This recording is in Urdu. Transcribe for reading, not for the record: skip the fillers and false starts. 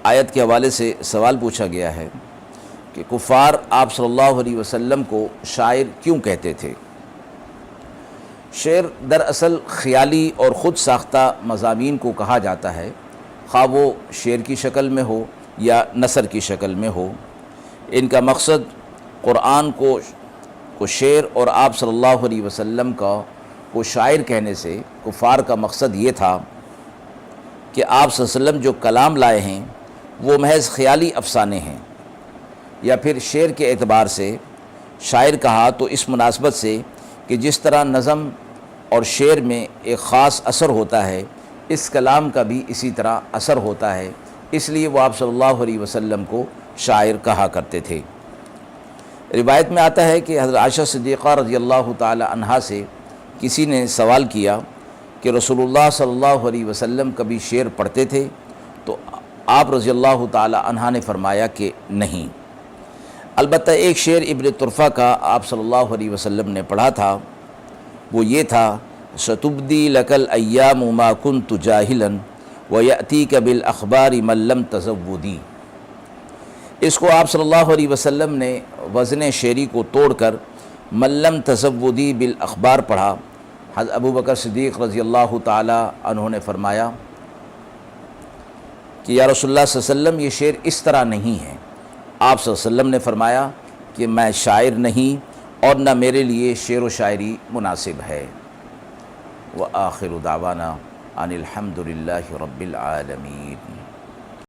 آیت کے حوالے سے سوال پوچھا گیا ہے کہ کفار آپ صلی اللہ علیہ وسلم کو شاعر کیوں کہتے تھے؟ شعر دراصل خیالی اور خود ساختہ مضامین کو کہا جاتا ہے، خواہ وہ شعر کی شکل میں ہو یا نثر کی شکل میں ہو۔ ان کا مقصد قرآن کو شعر اور آپ صلی اللہ علیہ وسلم کو شاعر کہنے سے کفار کا مقصد یہ تھا کہ آپ صلی اللہ علیہ وسلم جو کلام لائے ہیں وہ محض خیالی افسانے ہیں، یا پھر شعر کے اعتبار سے شاعر کہا تو اس مناسبت سے کہ جس طرح نظم اور شعر میں ایک خاص اثر ہوتا ہے، اس کلام کا بھی اسی طرح اثر ہوتا ہے، اس لیے وہ آپ صلی اللہ علیہ وسلم کو شاعر کہا کرتے تھے۔ روایت میں آتا ہے کہ حضرت عائشہ صدیقہ رضی اللہ تعالی عنہا سے کسی نے سوال کیا کہ رسول اللہ صلی اللہ علیہ وسلم کبھی شعر پڑھتے تھے؟ تو آپ رضی اللہ تعالی عنہا نے فرمایا کہ نہیں، البتہ ایک شعر ابن طرفہ کا آپ صلی اللہ علیہ وسلم نے پڑھا تھا، وہ یہ تھا: ستبدی لک الایام ما کنت جاہلا ویأتیک بالاخبار من لم تزودی۔ اس کو آپ صلی اللہ علیہ وسلم نے وزن شعری کو توڑ کر من لم تزودی بالاخبار پڑھا۔ حضرت ابو بکر صدیق رضی اللہ تعالی عنہ نے فرمایا کہ یا رسول اللہ صلی اللہ علیہ وسلم یہ شعر اس طرح نہیں ہے۔ آپ صلی اللہ علیہ وسلم نے فرمایا کہ میں شاعر نہیں اور نہ میرے لیے شعر و شاعری مناسب ہے۔ وآخر دعوانا ان الحمد للہ رب العالمین۔